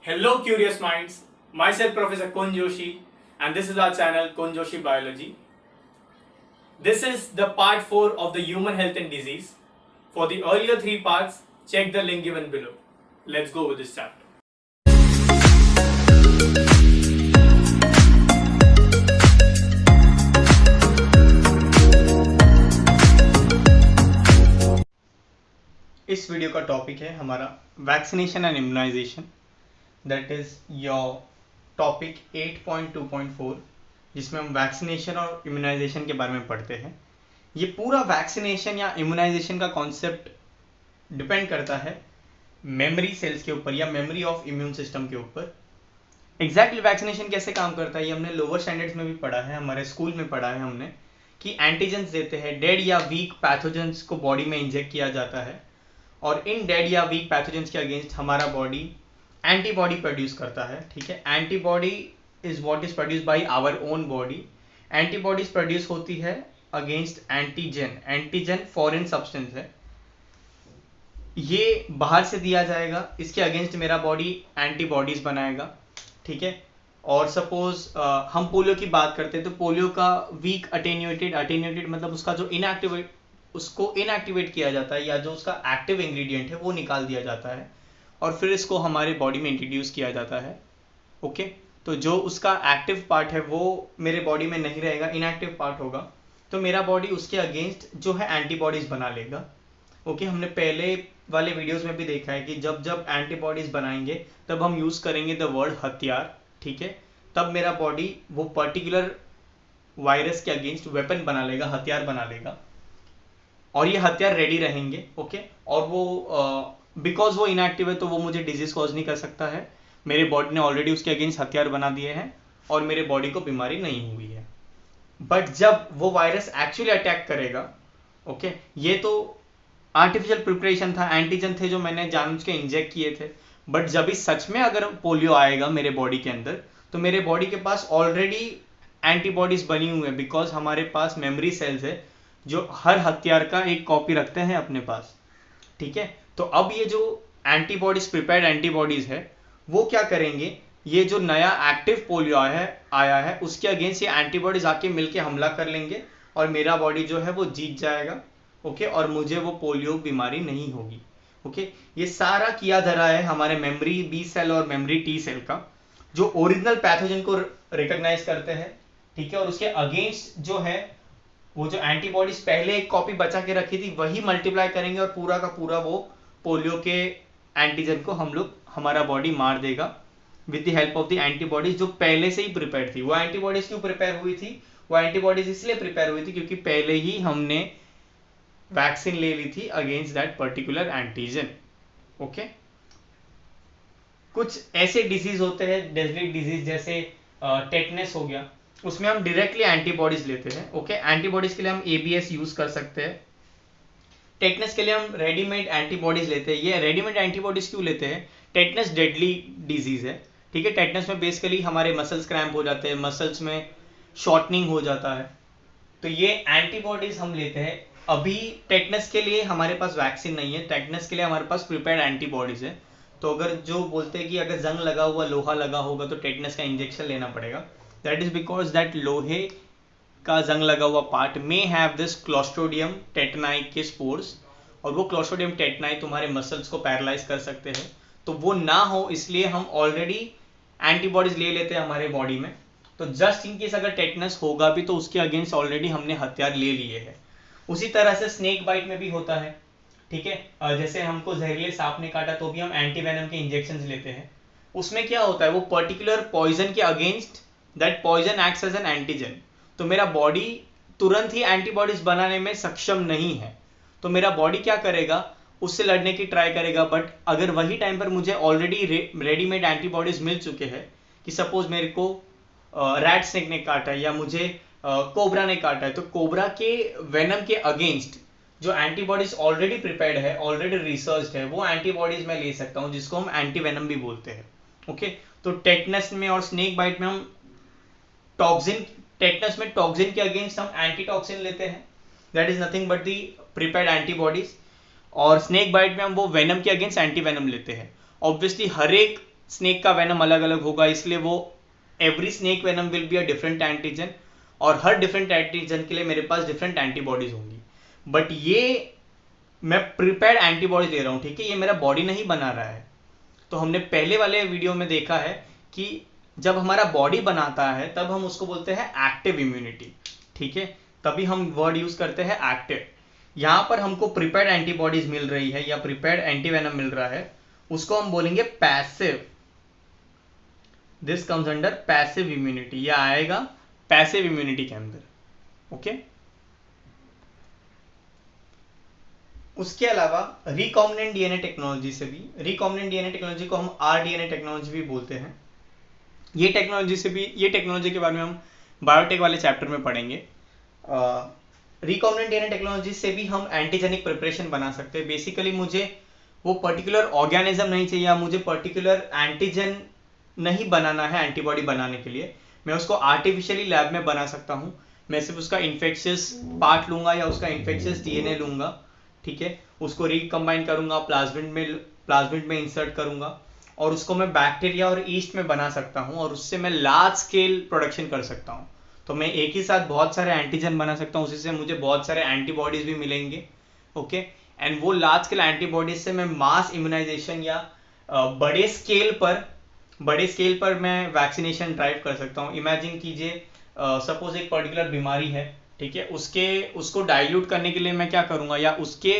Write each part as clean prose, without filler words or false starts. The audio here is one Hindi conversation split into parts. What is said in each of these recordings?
Hello, curious minds. Myself, Professor Kun Joshi, and this is our channel, Kun Joshi Biology. This is the part 4 of the human health and disease. For the earlier 3 parts, check the link given below. Let's go with this chapter. इस वीडियो का टॉपिक है हमारा vaccination and immunisation, that is your topic 8.2.4, जिसमें हम वैक्सीनेशन और इम्यूनाइजेशन के बारे में पढ़ते हैं। ये पूरा वैक्सीनेशन या इम्यूनाइजेशन का कॉन्सेप्ट डिपेंड करता है मेमोरी सेल्स के ऊपर या मेमोरी ऑफ इम्यून सिस्टम के ऊपर। एग्जैक्टली वैक्सीनेशन कैसे काम करता है ये हमने लोअर स्टैंडर्ड्स में भी पढ़ा है, हमारे स्कूल में पढ़ा है हमने कि एंटीजेंस देते हैं, डेड या वीक पैथोजेंस को बॉडी में इंजेक्ट किया जाता है और इन डेड या वीक पैथोजेंस के अगेंस्ट हमारा बॉडी एंटीबॉडी प्रोड्यूस करता है। ठीक है, antibody is what is produce by our own body. Antibodies produce होती है against antigen. Antigen foreign substance है, ये बाहर से दिया जाएगा, इसके अगेंस्ट मेरा बॉडी एंटीबॉडीज बनाएगा। ठीक है, और सपोज हम पोलियो की बात करते हैं तो पोलियो का वीक अटेन्यूएटेड मतलब उसका जो उसको इनएक्टिवेट किया जाता है या जो उसका एक्टिव इंग्रेडिएंट है वो निकाल दिया जाता है और फिर इसको हमारे बॉडी में इंट्रोड्यूस किया जाता है। ओके, तो जो उसका एक्टिव पार्ट है वो मेरे बॉडी में नहीं रहेगा, इनएक्टिव पार्ट होगा, तो मेरा बॉडी उसके अगेंस्ट जो है एंटीबॉडीज बना लेगा। ओके, हमने पहले वाले वीडियोस में भी देखा है कि जब जब एंटीबॉडीज बनाएंगे तब हम यूज करेंगे द वर्ड हथियार। ठीक है, तब मेरा बॉडी वो पर्टिकुलर वायरस के अगेंस्ट वेपन बना लेगा, हथियार बना लेगा और ये हथियार रेडी रहेंगे। ओके, और वो बिकॉज वो इनएक्टिव है तो वो मुझे डिजीज कॉज नहीं कर सकता है, मेरे बॉडी ने ऑलरेडी उसके अगेंस्ट हथियार बना दिए हैं और मेरे बॉडी को बीमारी नहीं हुई है। बट जब वो वायरस एक्चुअली अटैक करेगा, ओके, ये तो आर्टिफिशियल प्रिपरेशन था, एंटीजन थे जो मैंने जानबूझ के इंजेक्ट किए थे, बट जब इस सच में अगर पोलियो आएगा मेरे बॉडी के अंदर तो मेरे बॉडी के पास ऑलरेडी एंटीबॉडीज बनी हुई है, बिकॉज हमारे पास मेमोरी सेल्स है जो हर हथियार का एक कॉपी रखते हैं अपने पास। ठीक है, तो अब ये जो एंटीबॉडीज प्रिपेयर्ड एंटीबॉडीज है वो क्या करेंगे, ये जो नया एक्टिव पोलियो आया है उसके अगेंस्ट ये एंटीबॉडीज आके मिलके हमला कर लेंगे और मेरा बॉडी जो है वो जीत जाएगा। ओके, और मुझे वो पोलियो बीमारी नहीं होगी। ओके, ये सारा किया धरा है हमारे मेमोरी बी सेल और मेमोरी टी सेल का, जो ओरिजिनल पैथोजन को रिकॉग्नाइज करते हैं। ठीक है, और उसके अगेंस्ट जो है वो जो एंटीबॉडीज पहले एक कॉपी बचा के रखी थी वही मल्टीप्लाई करेंगे और पूरा का पूरा वो पोलियो के एंटीजन को हमारा बॉडी मार देगा with the help of the antibodies जो पहले से ही प्रिपेयर थी। वो एंटीबॉडीज क्यों प्रिपेयर हुई थी, वो एंटीबॉडीज इसलिए प्रिपेयर हुई थी क्योंकि पहले ही हमने वैक्सीन ले ली थी against that particular antigen. Okay, कुछ ऐसे डिजीज होते हैं, डेडली डिजीज जैसे टेटनस हो गया, उसमें हम डायरेक्टली एंटीबॉडीज लेते हैं। ओके, एंटीबॉडीज के लिए हम एबीएस यूज कर सकते हैं। टेटनस के लिए हम रेडीमेड एंटीबॉडीज लेते हैं। ये रेडीमेड एंटीबॉडीज क्यों लेते हैं, टेटनस डेडली डिजीज है। ठीक है, टेटनस में बेसिकली हमारे मसल्स क्रैम्प हो जाते हैं, मसल्स में शॉर्टनिंग हो जाता है, तो ये एंटीबॉडीज हम लेते हैं। अभी टेटनस के लिए हमारे पास वैक्सीन नहीं है, टेटनस के लिए हमारे पास प्रिपेयर्ड एंटीबॉडीज है। तो अगर जो बोलते हैं कि अगर जंग लगा हुआ लोहा लगा होगा तो टेटनस का इंजेक्शन लेना पड़ेगा, दैट इज बिकॉज दैट लोहे का जंग लगा हुआ पार्ट में हैव दिस क्लोस्ट्रोडियम टेटनाई के स्पोर्स, और वो क्लोस्ट्रोडियम टेटनाई तुम्हारे मसल्स को पैरालाइज कर सकते हैं। तो वो ना हो इसलिए हम ऑलरेडी एंटीबॉडीज ले लेते हैं हमारे बॉडी में, तो जस्ट इन केस अगर टेटनस होगा भी तो उसके अगेंस्ट ऑलरेडी हमने हथियार ले लिए हैं। उसी तरह से स्नेक बाइट में भी होता है। ठीक है, जैसे हमको जहरीले सांप ने काटा तो भी हम एंटीवेनम के इंजेक्शन लेते हैं। उसमें क्या होता है, वो पर्टिकुलर पॉइजन के against that poison acts as an antigen, तो मेरा बॉडी तुरंत ही एंटीबॉडीज बनाने में सक्षम नहीं है, तो मेरा बॉडी क्या करेगा, उससे लड़ने की ट्राई करेगा। बट अगर वही टाइम पर मुझे ऑलरेडी रेडीमेड एंटीबॉडीज मिल चुके हैं कि सपोज मेरे को रैट स्नेक ने काटा है या मुझे कोबरा ने काटा है, तो कोबरा के वेनम के अगेंस्ट जो एंटीबॉडीज ऑलरेडी प्रिपेयर्ड है, ऑलरेडी रिसर्च है, वो एंटीबॉडीज मैं ले सकता हूं जिसको हम एंटीवेनम भी बोलते हैं। ओके, तो टेटनस में और स्नेक बाइट में हम टेटनस में टॉक्सिन के अगेंस्ट हम एंटीटॉक्सिन लेते हैं, that is nothing but the prepared antibodies, और स्नेक बाइट में हम वो वेनम के अगेंस्ट एंटीवेनम लेते हैं। ऑब्वियसली हर एक स्नेक का वेनम अलग अलग होगा, इसलिए वो every snake venom will be a different antigen, और हर डिफरेंट एंटीजन के लिए मेरे पास डिफरेंट एंटीबॉडीज होंगी। बट ये मैं प्रिपेयर्ड एंटीबॉडीज दे रहा हूँ, ठीक है, ये मेरा बॉडी नहीं बना रहा है। तो हमने पहले वाले वीडियो में देखा है कि जब हमारा बॉडी बनाता है तब हम उसको बोलते हैं एक्टिव इम्यूनिटी, ठीक है, तभी हम वर्ड यूज करते हैं एक्टिव। यहां पर हमको प्रिपेयर्ड एंटीबॉडीज मिल रही है या प्रिपेयर्ड एंटीवेनम मिल रहा है, उसको हम बोलेंगे passive. This comes under passive immunity, यह आएगा पैसिव इम्यूनिटी के अंदर। ओके, उसके अलावा रिकॉम्बिनेंट डीएनए टेक्नोलॉजी से भी, रिकॉम्बिनेंट डीएनए टेक्नोलॉजी को हम आरडीएनए टेक्नोलॉजी भी बोलते हैं, ये टेक्नोलॉजी के बारे में हम बायोटेक वाले चैप्टर में पढ़ेंगे। रिकॉम्बिनेंट डीएनए टेक्नोलॉजी से भी हम एंटीजेनिक प्रिपरेशन बना सकते हैं। बेसिकली मुझे वो पर्टिकुलर ऑर्गेनिज्म नहीं चाहिए, या मुझे पर्टिकुलर एंटीजन नहीं बनाना है एंटीबॉडी बनाने के लिए, मैं उसको आर्टिफिशियली लैब में बना सकता हूँ। मैं सिर्फ उसका इन्फेक्शियस पार्ट लूंगा या उसका इन्फेक्शियस डीएनए लूंगा, ठीक है, उसको रिकम्बाइन करूंगा, प्लाज्मिड में इंसर्ट करूंगा, और उसको मैं बैक्टीरिया और ईस्ट में बना सकता हूं, और उससे मैं लार्ज स्केल प्रोडक्शन कर सकता हूं। तो मैं एक ही साथ बहुत सारे एंटीजन बना सकता हूं, उसी से मुझे बहुत सारे एंटीबॉडीज भी मिलेंगे। ओके, एंड वो लार्ज स्केल एंटीबॉडीज से मैं मास इम्यूनाइजेशन या बड़े स्केल पर मैं वैक्सीनेशन ड्राइव कर सकता हूं। इमेजिन कीजिए, सपोज एक पर्टिकुलर बीमारी है, ठीक है, उसको डाइल्यूट करने के लिए मैं क्या करूंगा, या उसके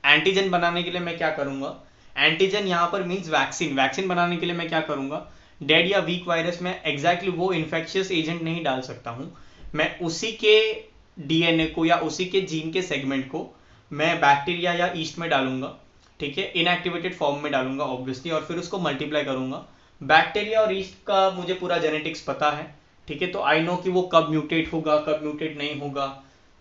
एंटीजन बनाने के लिए मैं क्या करूंगा। एंटीजन यहां पर मींस वैक्सीन बनाने के लिए मैं क्या करूंगा, डेड या वीक वायरस में एग्जैक्टली वो इन्फेक्शियस एजेंट नहीं डाल सकता हूं, मैं उसी के डीएनए को या उसी के जीन के सेगमेंट को मैं बैक्टीरिया या ईस्ट में डालूंगा, ठीक है, इनएक्टिवेटेड फॉर्म में डालूंगा ऑब्वियसली, और फिर उसको मल्टीप्लाई करूंगा। बैक्टीरिया और ईस्ट का मुझे पूरा जेनेटिक्स पता है, ठीक है, तो आई नो कि वो कब म्यूटेट होगा, कब म्यूटेट नहीं होगा,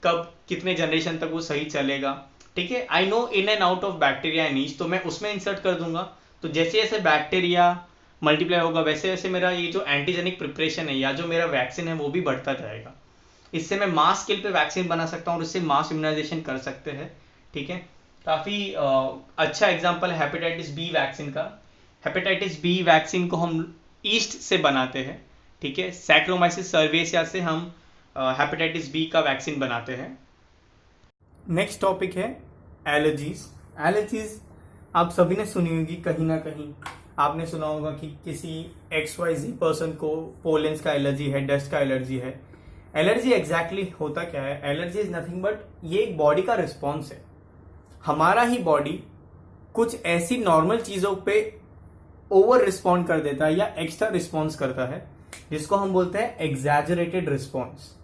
कब कितने जनरेशन तक वो सही चलेगा, ठीक है, I know in and out of bacteria and east, तो मैं उसमें इंसर्ट कर दूंगा। तो जैसे जैसे बैक्टीरिया मल्टीप्लाई होगा वैसे वैसे मेरा ये जो एंटीजेनिक प्रिपरेशन है या जो मेरा वैक्सीन है वो भी बढ़ता जाएगा। इससे मैं मास स्केल पे वैक्सीन बना सकता हूँ और इससे मास इम्यूनाइजेशन कर सकते हैं, ठीक है। काफी अच्छा एग्जाम्पल है हेपेटाइटिस बी वैक्सीन का। हेपेटाइटिस बी वैक्सीन को हम ईस्ट से बनाते हैं, ठीक है, सैक्रोमाइसिस सर्वेसिया से हम हेपेटाइटिस बी का वैक्सीन बनाते हैं। नेक्स्ट टॉपिक है एलर्जीज। एलर्जीज आप सभी ने सुनी होगी, कहीं ना कहीं आपने सुना होगा कि किसी XYZ पर्सन को पोलेंस का एलर्जी है, डस्ट का एलर्जी है। एलर्जी एग्जैक्टली होता क्या है? एलर्जी इज नथिंग बट ये एक बॉडी का रिस्पॉन्स है। हमारा ही बॉडी कुछ ऐसी नॉर्मल चीजों पे ओवर रिस्पॉन्ड कर देता है या एक्स्ट्रा रिस्पॉन्स करता है, जिसको हम बोलते हैं exaggerated response.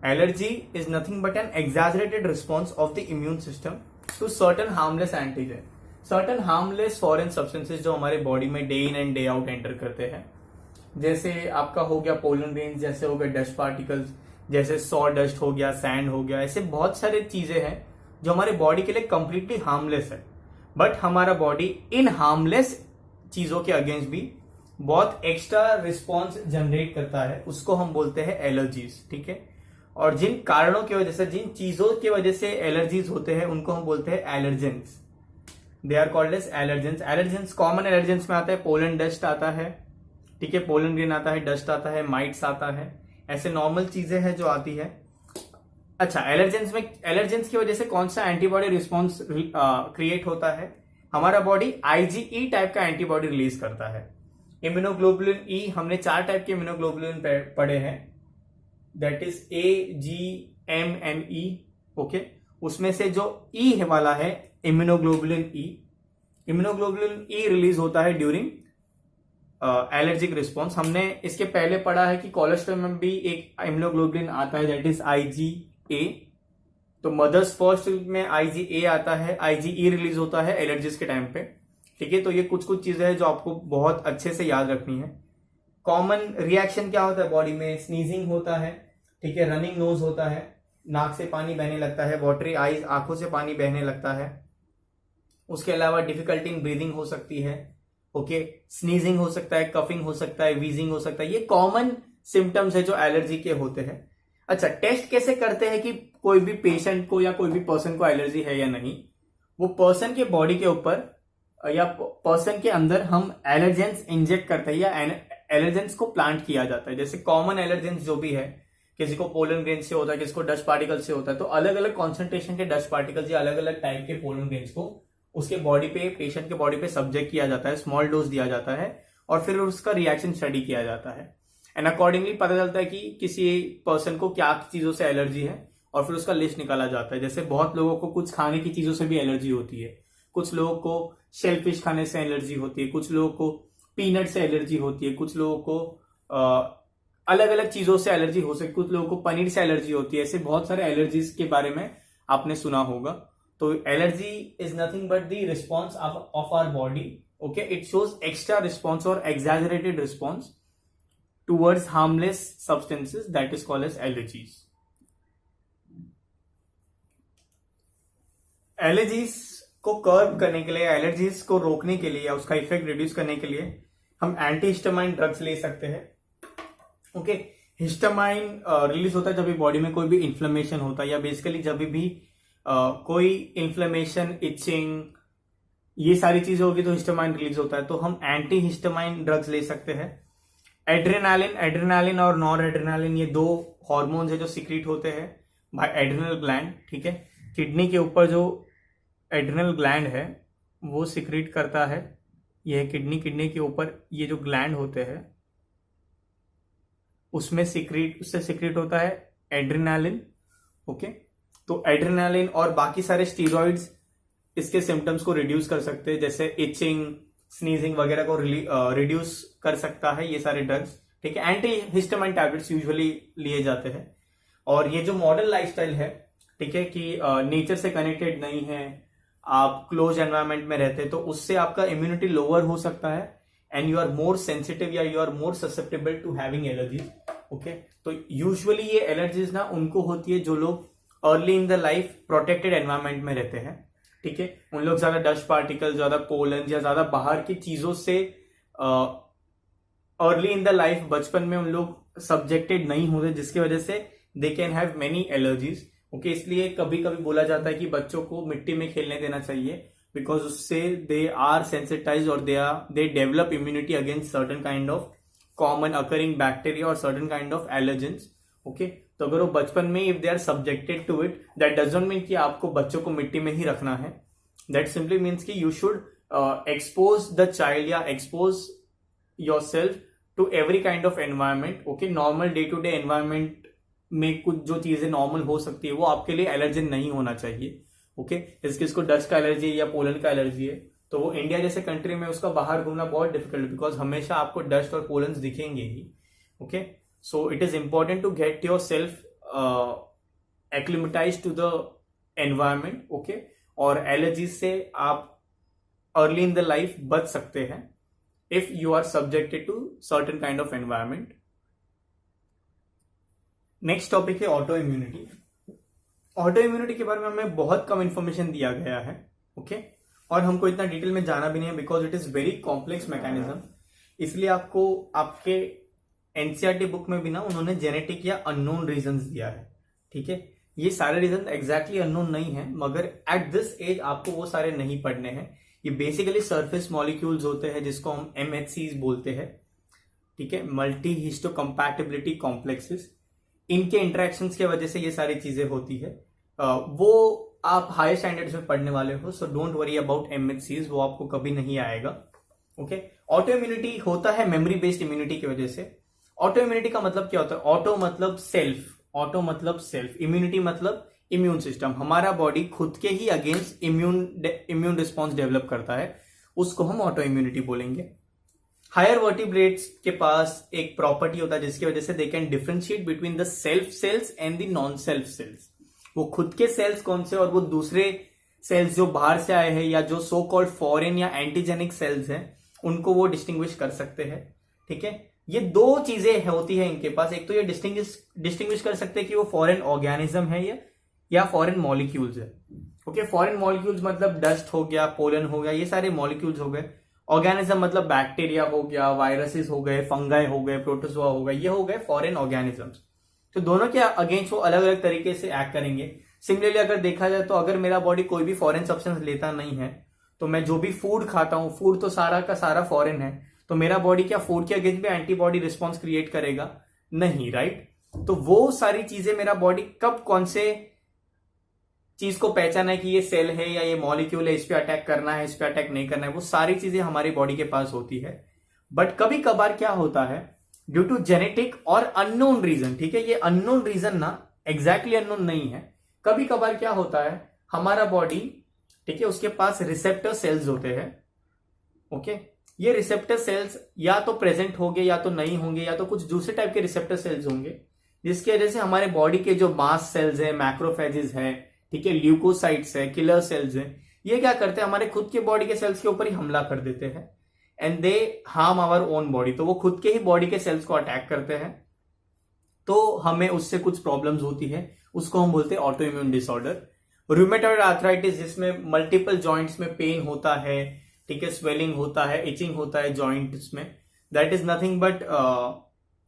Allergy is nothing but an exaggerated response of the immune system to certain harmless antigen, certain harmless foreign substances जो हमारे बॉडी में day in and day out enter करते हैं। जैसे आपका हो गया पोलन ग्रेन्स, जैसे हो गया डस्ट पार्टिकल्स, जैसे सॉ डस्ट हो गया, सैंड हो गया, ऐसे बहुत सारे चीजें हैं जो हमारे बॉडी के लिए कंप्लीटली हार्मलेस है। बट हमारा बॉडी इन हार्मलेस चीजों के अगेंस्ट भी बहुत एक्स्ट्रा रिस्पॉन्स जनरेट करता है, उसको हम बोलते हैं एलर्जीज, ठीक है। और जिन कारणों की वजह से, जिन चीजों की वजह से एलर्जीज होते हैं उनको हम बोलते हैं allergens. They are called as allergens. Allergens common allergens में आता है पोलन डस्ट आता है, ठीक है, पोलन ग्रेन आता है, डस्ट आता है, माइट्स आता है, ऐसे नॉर्मल चीजें हैं जो आती है। अच्छा, एलर्जेंस की वजह से कौन सा एंटीबॉडी रिस्पॉन्स क्रिएट होता है? हमारा बॉडी IgE टाइप का एंटीबॉडी रिलीज करता है। इम्यूनोग्लोबुलिन ई, हमने 4 टाइप के इम्यूनोग्लोबुलिन पढ़े हैं, दैट इज AGMME, ओके। उसमें से जो ई वाला है immunoglobulin E, immunoglobulin E release होता है ड्यूरिंग एलर्जिक रिस्पॉन्स। हमने इसके पहले पढ़ा है कि कोलेस्ट्रॉल में भी एक इम्यूनोग्लोबुलिन आता है, दैट इज IgA। तो मदर्स फर्स्ट में IgA आता है, IgE रिलीज होता है एलर्जीज के टाइम पे, ठीक है। तो ये कुछ चीजें हैं जो आपको बहुत अच्छे से याद रखनी है। कॉमन रिएक्शन क्या होता है बॉडी में? स्नीजिंग होता है, ठीक है, रनिंग नोज होता है, नाक से पानी बहने लगता है, वाटरी आईज, आंखों से पानी बहने लगता है। उसके अलावा डिफिकल्टी इन ब्रीदिंग हो सकती है, ओके, स्नीजिंग हो सकता है, कफिंग हो सकता है, वीजिंग हो सकता है। ये कॉमन सिम्टम्स है जो एलर्जी के होते हैं। अच्छा, टेस्ट कैसे करते हैं कि कोई भी पेशेंट को या कोई भी पर्सन को एलर्जी है या नहीं? वो पर्सन के बॉडी के ऊपर या पर्सन के अंदर हम एलर्जेंस इंजेक्ट करते हैं या एलर्जेंस को प्लांट किया जाता है। जैसे कॉमन एलर्जेंस जो भी है, किसी को पोलन ग्रेन से होता है, किसी को डस्ट पार्टिकल से होता है, तो अलग अलग कॉन्सेंट्रेशन के डस्ट पार्टिकल्स या अलग अलग टाइप के पोलन ग्रेन्स को उसके बॉडी पे, पेशेंट के बॉडी पे सब्जेक्ट किया जाता है, स्मॉल डोज दिया जाता है और फिर उसका रिएक्शन स्टडी किया जाता है। एंड अकॉर्डिंगली पता चलता है कि किसी पर्सन को क्या चीजों से एलर्जी है और फिर उसका लिस्ट निकाला जाता है। जैसे बहुत लोगों को कुछ खाने की चीजों से भी एलर्जी होती है, कुछ लोगों को शेलफिश खाने से एलर्जी होती है, कुछ लोगों को पीनट से एलर्जी होती है, कुछ लोगों को अलग अलग चीजों से एलर्जी हो सकती है, कुछ लोगों को पनीर से एलर्जी होती है। ऐसे बहुत सारे एलर्जीज के बारे में आपने सुना होगा। तो allergy is nothing but the response of our body, okay, it shows extra response और exaggerated response towards harmless substances that is called as allergies. Allergies को कर्ब करने के लिए, एलर्जीज को रोकने के लिए या उसका इफेक्ट रिड्यूस करने के लिए हम एंटीहिस्टामाइन ड्रग्स ले सकते हैं। ओके, हिस्टामाइन रिलीज होता है जब भी बॉडी में कोई भी इन्फ्लेमेशन होता है या बेसिकली जब भी कोई इन्फ्लेमेशन, इचिंग, ये सारी चीजें होगी तो हिस्टामाइन रिलीज होता है। तो हम एंटी हिस्टामाइन ड्रग्स ले सकते हैं। एड्रेनालिन और नॉर एड्रेनालिन, ये दो हॉर्मोन्स है जो सीक्रेट होते हैं बाय एड्रिनल ग्लैंड, ठीक है। किडनी के ऊपर जो एड्रिनल ग्लैंड है वो सीक्रेट करता है, यह किडनी के ऊपर ये जो ग्लैंड होते हैं उससे सीक्रेट होता है एड्रेनालिन, ओके। तो एड्रेनालिन और बाकी सारे स्टीरॉइड्स इसके सिम्टम्स को रिड्यूस कर सकते हैं, जैसे इचिंग, स्नीजिंग वगैरह को रिड्यूस कर सकता है ये सारे ड्रग्स, ठीक है। एंटी हिस्टामाइन टैबलेट्स यूजुअली लिए जाते हैं। और ये जो मॉडर्न लाइफस्टाइल है, ठीक है, कि नेचर से कनेक्टेड नहीं है, आप क्लोज एनवायरमेंट में रहते हैं, तो उससे आपका इम्यूनिटी लोअर हो सकता है and you are more sensitive या you are more susceptible to having allergies, okay. तो यूजुअली ये एलर्जीज ना उनको होती है जो लोग early in the life protected environment में रहते हैं, ठीक है। उन लोग ज्यादा डस्ट पार्टिकल, ज्यादा पोलन या ज्यादा बाहर की चीजों से अर्ली इन द लाइफ, बचपन में उन लोग सब्जेक्टेड नहीं होते, जिसकी वजह से they can have many allergies, okay. इसलिए कभी कभी बोला जाता है कि बच्चों को मिट्टी में खेलने देना चाहिए, बिकॉज उससे दे आर सेंसिटाइज और they develop immunity against certain kind of common occurring bacteria और certain kind of allergens, okay. तो अगर वो बचपन में if they are subjected to it, that doesn't mean कि आपको बच्चों को मिट्टी में ही रखना है। दैट सिंपली मीन्स कि you should expose the child या expose yourself to every kind of environment, okay. Normal day to day environment में कुछ जो चीजें नॉर्मल हो सकती है वो आपके लिए एलर्जन नहीं होना चाहिए, ओके। जैसे किसको डस्ट का एलर्जी है या पोलन का एलर्जी है, तो वो इंडिया जैसे कंट्री में उसका बाहर घूमना बहुत डिफिकल्ट, बिकॉज हमेशा आपको डस्ट और पोलन दिखेंगे ही, okay. So it is important to get yourself acclimatise to the environment, okay. और एलर्जीज से आप अर्ली इन द लाइफ बच सकते हैं if you are subjected to certain kind of environment. Next topic है ऑटो इम्यूनिटी। ऑटो इम्यूनिटी के बारे में हमें बहुत कम इंफॉर्मेशन दिया गया है, ओके। और हमको इतना डिटेल में जाना भी नहीं है because it is very complex mechanism. इसलिए आपको आपके एनसीईआरटी बुक में भी ना उन्होंने जेनेटिक या अननोन रीजंस दिया है, ठीक है। ये सारे रीजन एग्जैक्टली अननोन नहीं है, मगर एट दिस एज आपको वो सारे नहीं पढ़ने हैं। ये बेसिकली सरफेस मॉलिक्यूल्स होते हैं जिसको हम MHCs बोलते हैं, ठीक है, मल्टी हिस्टोकम्पैटिबिलिटी कॉम्प्लेक्सेस। इनके इंटरेक्शंस की वजह से ये सारी चीजें होती है। वो आप हायर स्टैंडर्ड्स में पढ़ने वाले हो, so don't worry about MHCs, वो आपको कभी नहीं आएगा, ओके। ऑटो इम्यूनिटी होता है मेमोरी बेस्ड इम्यूनिटी की वजह से। ऑटो इम्यूनिटी का मतलब क्या होता है? ऑटो मतलब सेल्फ, ऑटो मतलब सेल्फ, इम्यूनिटी मतलब इम्यून सिस्टम। हमारा बॉडी खुद के ही अगेंस्ट इम्यून रिस्पॉन्स डेवलप करता है, उसको हम ऑटो इम्यूनिटी बोलेंगे। हायर वर्टिब्रेट्स के पास एक प्रॉपर्टी होता है जिसकी वजह से they can differentiate between the self cells and the non self cells. वो खुद के सेल्स कौन से और वो दूसरे सेल्स जो बाहर से आए हैं या जो सो कॉल्ड फॉरेन या एंटीजेनिक सेल्स हैं, उनको वो डिस्टिंग्विश कर सकते हैं, ठीक है। ये दो चीजें होती है इनके पास। एक तो ये डिस्टिंग्विश कर सकते हैं कि वो फॉरेन ऑर्गेनिज्म है या फॉरेन मॉलिक्यूल्स है, ओके। फॉरेन मॉलिक्यूल्स मतलब डस्ट हो गया, पोलन हो गया, ये सारे मॉलिक्यूल्स हो गए। ऑर्गेनिज्म मतलब बैक्टीरिया हो गया, वायरसेस हो गए, फंगाई हो गए, प्रोटोजोआ हो गए, ये हो गए फॉरेन ऑर्गेनिजम्स। तो दोनों के अगेंस्ट वो अलग अलग तरीके से एक्ट करेंगे। सिमिलरली अगर देखा जाए तो अगर मेरा बॉडी कोई भी फॉरेन सब्सटेंस लेता नहीं है तो मैं जो भी फूड खाता हूं, फूड तो सारा का सारा फॉरेन है, तो मेरा बॉडी क्या फूड के अगेंस्ट भी एंटीबॉडी रिस्पॉन्स क्रिएट करेगा? नहीं, राइट? तो वो सारी चीजें मेरा बॉडी कब कौन से चीज को पहचाना है कि ये सेल है या ये मॉलिक्यूल है, इस पे अटैक करना है, इस पे अटैक नहीं करना है, वो सारी चीजें हमारी बॉडी के पास होती है। बट कभी कभार क्या होता है, ड्यू टू जेनेटिक और अननोन रीजन, ठीक है, ये अननोन रीजन ना एग्जैक्टली अननोन नहीं है, कभी कभार क्या होता है हमारा बॉडी, ठीक है, उसके पास रिसेप्टर सेल्स होते हैं। ओके, ये रिसेप्टर सेल्स या तो प्रेजेंट होंगे या तो नहीं होंगे, या तो कुछ दूसरे टाइप के रिसेप्टर सेल्स होंगे, जिसकी वजह से हमारे बॉडी के जो मास सेल्स है, मैक्रोफेजेस है, ठीक है, ल्यूकोसाइट्स है, किलर सेल्स है, ये क्या करते हैं हमारे खुद के बॉडी के सेल्स के ऊपर ही हमला कर देते हैं and they harm our own body. तो वो खुद के ही बॉडी के सेल्स को अटैक करते हैं, तो हमें उससे कुछ प्रॉब्लम्स होती है, उसको हम बोलते हैं auto immune disorder. Rheumatoid arthritis, जिसमें मल्टीपल जॉइंट्स में पेन होता है, ठीक है, स्वेलिंग होता है, इचिंग होता है जॉइंट्स में, that is nothing but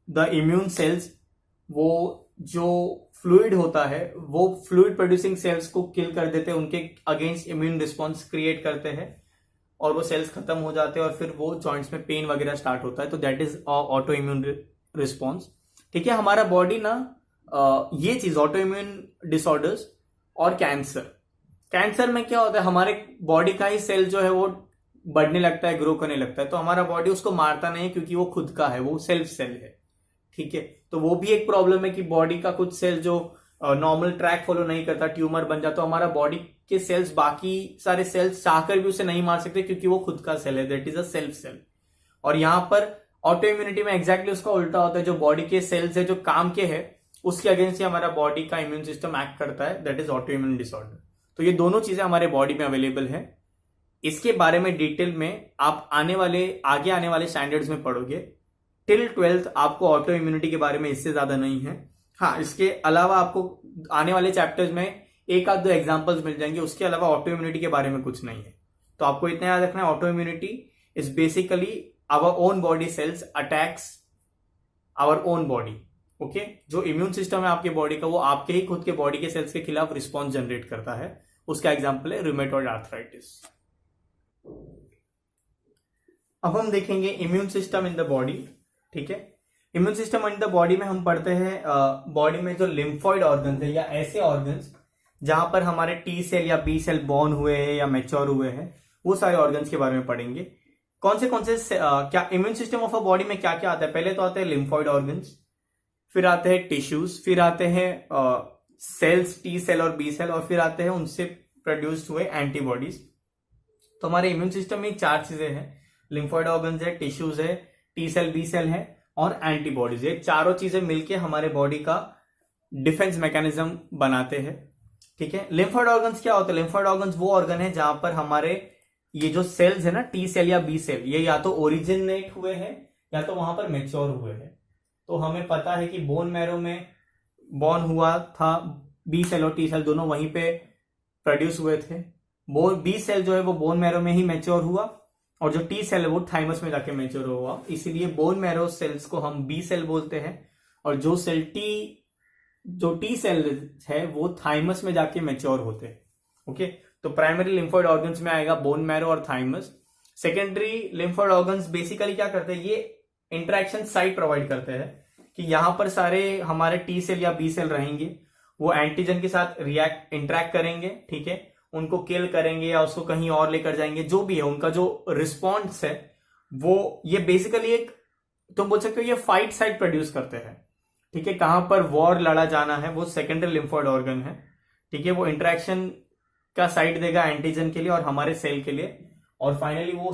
the immune cells, वो जो फ्लूइड होता है वो फ्लूइड प्रोड्यूसिंग सेल्स को किल कर देते हैं, उनके अगेंस्ट इम्यून रिस्पॉन्स क्रिएट करते हैं और वो सेल्स खत्म हो जाते हैं और फिर वो जॉइंट्स में पेन वगैरह स्टार्ट होता है, तो that is auto immune response. ठीक है, हमारा बॉडी ना ये चीज ऑटो इम्यून डिसऑर्डर्स और कैंसर में क्या होता है, हमारे बॉडी का ही सेल जो है वो बढ़ने लगता है, ग्रो करने लगता है, तो हमारा बॉडी उसको मारता नहीं है क्योंकि वो खुद का है, वो सेल्फ सेल है। ठीक है, तो वो भी एक प्रॉब्लम है कि बॉडी का कुछ सेल जो नॉर्मल ट्रैक फॉलो नहीं करता, ट्यूमर बन जाता, तो हमारा बॉडी के सेल्स बाकी सारे सेल्स चाहकर भी उसे नहीं मार सकते क्योंकि वो खुद का सेल है, that is a self cell. और यहां पर ऑटो इम्यूनिटी में एग्जैक्टली उसका उल्टा होता है, जो बॉडी के सेल्स है जो काम के है उसके अगेंस्ट ही हमारा बॉडी का इम्यून सिस्टम एक्ट करता है, that is auto immune disorder. तो ये दोनों चीजें हमारे बॉडी में अवेलेबल है। इसके बारे में डिटेल में आप आगे आने वाले स्टैंडर्ड्स में पढ़ोगे। टिल 12th आपको ऑटो इम्यूनिटी के बारे में इससे ज्यादा नहीं है। हाँ, इसके अलावा आपको आने वाले चैप्टर्स में एक आध दो एग्जांपल्स मिल जाएंगे, उसके अलावा ऑटो इम्यूनिटी के बारे में कुछ नहीं है। तो आपको इतना याद रखना है, auto immunity is basically our own body cells attacks our own body. Okay, जो इम्यून सिस्टम है आपके बॉडी का वो आपके ही खुद के बॉडी के सेल्स के खिलाफ रिस्पॉन्स जनरेट करता है। उसका एग्जाम्पल है रूमेटॉइड आर्थराइटिस। अब हम देखेंगे immune system in the body. ठीक है, immune system in the body में हम पढ़ते हैं बॉडी में जो लिम्फॉइड ऑर्गन्स है या ऐसे ऑर्गन्स जहां पर हमारे टी सेल या बी सेल बॉर्न हुए हैं या मैच्योर हुए हैं, वो सारे ऑर्गन्स के बारे में पढ़ेंगे। कौन से क्या immune system of a body में क्या क्या आता है। पहले तो आते हैं लिम्फॉइड ऑर्गन्स, फिर आते हैं टिश्यूज, फिर आते हैं सेल्स, टी सेल और बी सेल, और फिर आते हैं उनसे प्रोड्यूस्ड हुए एंटीबॉडीज। तो हमारे इम्यून सिस्टम में चार चीजें हैं, लिम्फॉइड ऑर्गन्स है, टिश्यूज है, टी सेल बी सेल है और एंटीबॉडीज। ये चारों चीजें मिलके हमारे बॉडी का डिफेंस मैकेनिज्म बनाते हैं। ठीक है, लिम्फॉइड ऑर्गन्स क्या होते हैं। लिम्फॉइड ऑर्गन्स वो ऑर्गन है जहां पर हमारे ये जो सेल्स है ना, टी सेल या बी सेल, ये या तो ओरिजिनेट हुए हैं या तो वहां पर मेच्योर हुए हैं। तो हमें पता है कि बोन मैरो में बॉर्न हुआ था, बी सेल और टी सेल दोनों वहीं पे प्रोड्यूस हुए थे। बी सेल जो है वो बोन मैरो में ही मैच्योर हुआ और जो टी सेल है वो थाइमस में जाके मैच्योर हुआ, इसीलिए बोन मैरो सेल्स को हम बी सेल बोलते हैं और जो टी सेल है वो थाइमस में जाके मैच्योर होते हैं। ओके, तो प्राइमरी लिम्फॉइड ऑर्गन्स में आएगा बोन मैरो और thymus. Secondary lymphoid organs basically क्या करते हैं, ये इंटरेक्शन साइट प्रोवाइड करते हैं कि यहां पर सारे हमारे टी सेल या बी सेल रहेंगे, वो एंटीजन के साथ इंटरेक्ट करेंगे, ठीक है, उनको किल करेंगे या उसको कहीं और लेकर जाएंगे, जो भी है उनका जो रिस्पॉन्स है वो ये बेसिकली एक तुम बोल सकते हो ये फाइट साइट प्रोड्यूस करते हैं। ठीक है, कहां पर वॉर लड़ा जाना है वो सेकेंडरी लिम्फॉइड ऑर्गन है। ठीक है, वो इंटरेक्शन का साइट देगा एंटीजन के लिए और हमारे सेल के लिए, और फाइनली वो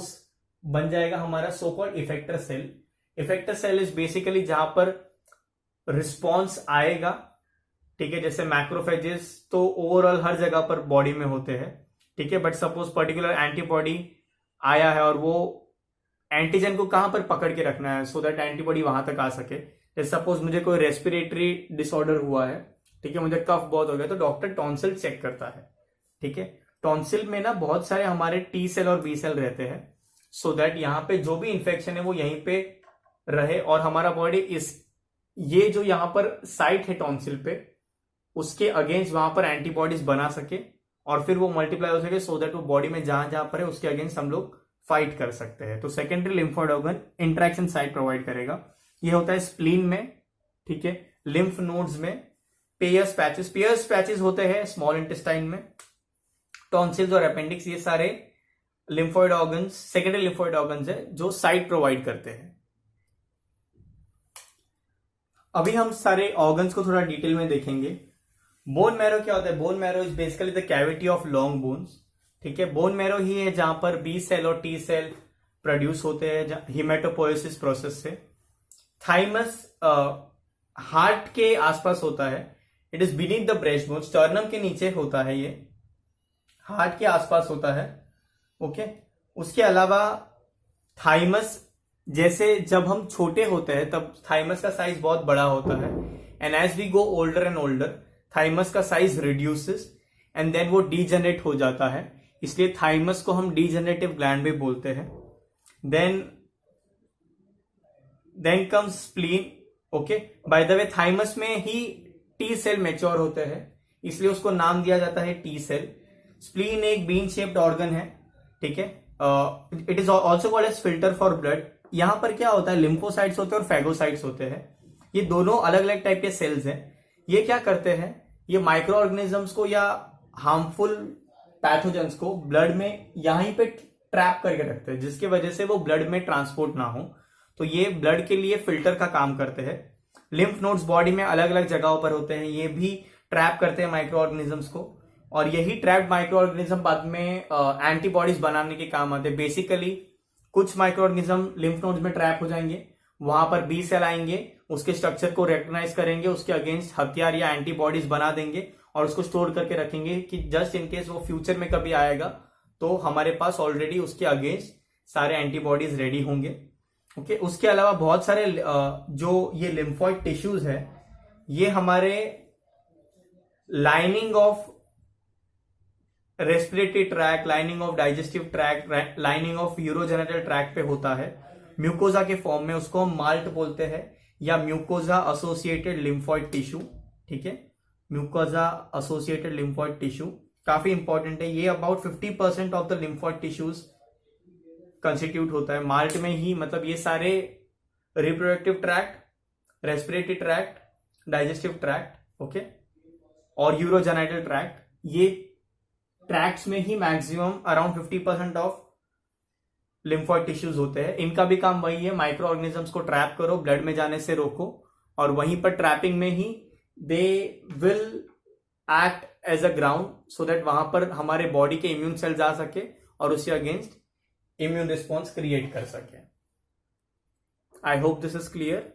बन जाएगा हमारा so called effector cell. Effector cell is basically जहां पर रिस्पॉन्स आएगा। ठीक है, जैसे मैक्रोफेजेस तो ओवरऑल हर जगह पर बॉडी में होते हैं। ठीक है, बट सपोज पर्टिकुलर एंटीबॉडी आया है और वो एंटीजन को कहां पर पकड़ के रखना है सो दैट एंटीबॉडी वहां तक आ सके। जैसे सपोज मुझे कोई रेस्पिरेटरी डिसऑर्डर हुआ है, ठीक है, मुझे कफ बहुत हो गया, तो डॉक्टर टॉन्सिल चेक करता है। ठीक है, टॉन्सिल में ना बहुत सारे हमारे टी सेल और बी सेल रहते हैं सो दैट यहाँ पे जो भी इंफेक्शन है वो यहीं पे रहे और हमारा बॉडी ये जो यहाँ पर साइट है टॉन्सिल पे उसके अगेंस्ट वहां पर एंटीबॉडीज बना सके और फिर वो मल्टीप्लाई हो सके, सो दैट वो बॉडी में जहां जहां पर है उसके अगेंस्ट हम लोग फाइट कर सकते हैं। तो secondary lymphoid organ interaction site provide करेगा। ये होता है स्प्लीन में, ठीक है, लिम्फ नोड्स में, पेयर्स पैचेस होते हैं स्मॉल इंटेस्टाइन में, टॉन्सिल्स और अपेंडिक्स, ये सारे lymphoid organs, secondary lymphoid organs है जो साइट प्रोवाइड करते हैं। अभी हम सारे ऑर्गन्स को थोड़ा डिटेल में देखेंगे। बोन मैरो क्या होता है? Bone marrow is basically the cavity of long bones, ठीक है। बोन मैरो ही है जहां पर बी सेल और टी सेल प्रोड्यूस होते हैं हिमेटोपोएसिस प्रोसेस से। थाइमस हार्ट के आसपास होता है, it is beneath the breast bone, sternum के नीचे होता है, ये हार्ट के आसपास होता है, ओके। उसके अलावा थाइमस, जैसे जब हम छोटे होते हैं तब थाइमस का साइज बहुत बड़ा होता है, and as we go older and older thymus का साइज रिड्यूसेस एंड देन वो डीजनरेट हो जाता है, इसलिए थाइमस को हम डीजनरेटिव ग्लैंड भी बोलते हैं। Then comes spleen, okay. By the way thymus में ही टी सेल मैच्योर होते हैं, इसलिए उसको नाम दिया जाता है टी सेल। स्प्लीन एक बीन शेप्ड ऑर्गन है, ठीक है। It is also called as filter for blood. यहां पर क्या होता है, लिम्फोसाइट्स होते हैं और फैगोसाइट्स होते हैं, ये दोनों अलग अलग टाइप के सेल्स हैं। ये क्या करते हैं, ये माइक्रो ऑर्गेनिजम्स को या हार्मफुल पैथोजेंस को ब्लड में यहीं पे ट्रैप करके रखते हैं, जिसकी वजह से वो ब्लड में ट्रांसपोर्ट ना हो। तो ये ब्लड के लिए फिल्टर का काम करते हैं। लिम्फ नोड्स बॉडी में अलग अलग जगहों पर होते हैं, ये भी ट्रैप करते हैं माइक्रो ऑर्गेनिजम्स को, और यही ट्रैप्ड माइक्रो ऑर्गेनिज्म बाद में एंटीबॉडीज बनाने के काम आते हैं। बेसिकली कुछ माइक्रो ऑर्गेनिज्म लिम्फ नोड्स में ट्रैप हो जाएंगे, वहां पर बी सेल आएंगे, उसके स्ट्रक्चर को रिकॉग्नाइज करेंगे, उसके अगेंस्ट हथियार या एंटीबॉडीज बना देंगे और उसको स्टोर करके रखेंगे कि जस्ट इन केस वो फ्यूचर में कभी आएगा तो हमारे पास ऑलरेडी उसके अगेंस्ट सारे एंटीबॉडीज रेडी होंगे, ओके। उसके अलावा बहुत सारे जो ये लिम्फोइड टिश्यूज है, ये हमारे lining of respiratory tract, lining of digestive track, lining of urogenital track पे होता है म्यूकोजा के फॉर्म में, उसको हम माल्ट बोलते हैं या म्यूकोजा एसोसिएटेड लिम्फोइड टिश्यू, ठीक है। म्यूकोजा एसोसिएटेड लिम्फोइड टिश्यू काफी इंपॉर्टेंट है, ये about 50% of the lymphoid tissues constitute होता है माल्ट में ही। मतलब ये सारे reproductive tract, respiratory tract, digestive tract, okay, और यूरोजेनिटल ट्रैक्ट, ये ट्रैक्ट्स में ही maximum around 50% of lymphoid tissues होते हैं। इनका भी काम वही है, माइक्रो ऑर्गेनिजम्स को ट्रैप करो, ब्लड में जाने से रोको, और वहीं पर ट्रैपिंग में ही दे will act as a ground, so that वहां पर हमारे बॉडी के इम्यून सेल्स आ सके और उसके अगेंस्ट इम्यून रिस्पॉन्स क्रिएट कर सके। I hope this is clear.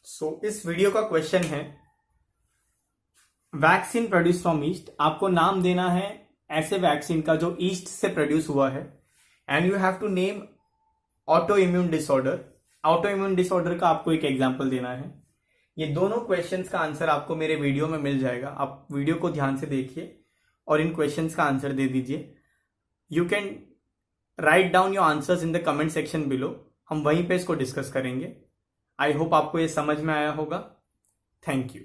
So इस वीडियो का क्वेश्चन है, वैक्सीन प्रोड्यूस फ्रॉम ईस्ट, आपको नाम देना है ऐसे वैक्सीन का जो ईस्ट से प्रोड्यूस हुआ है, and you have to name auto immune disorder. Auto immune disorder का आपको एक एग्जांपल देना है। ये दोनों क्वेश्चंस का आंसर आपको मेरे वीडियो में मिल जाएगा, आप वीडियो को ध्यान से देखिए और इन क्वेश्चंस का आंसर दे दीजिए। You can write down your answers in the comment section below, हम वहीं पे इसको डिस्कस करेंगे। आई होप आपको ये समझ में आया होगा। Thank you.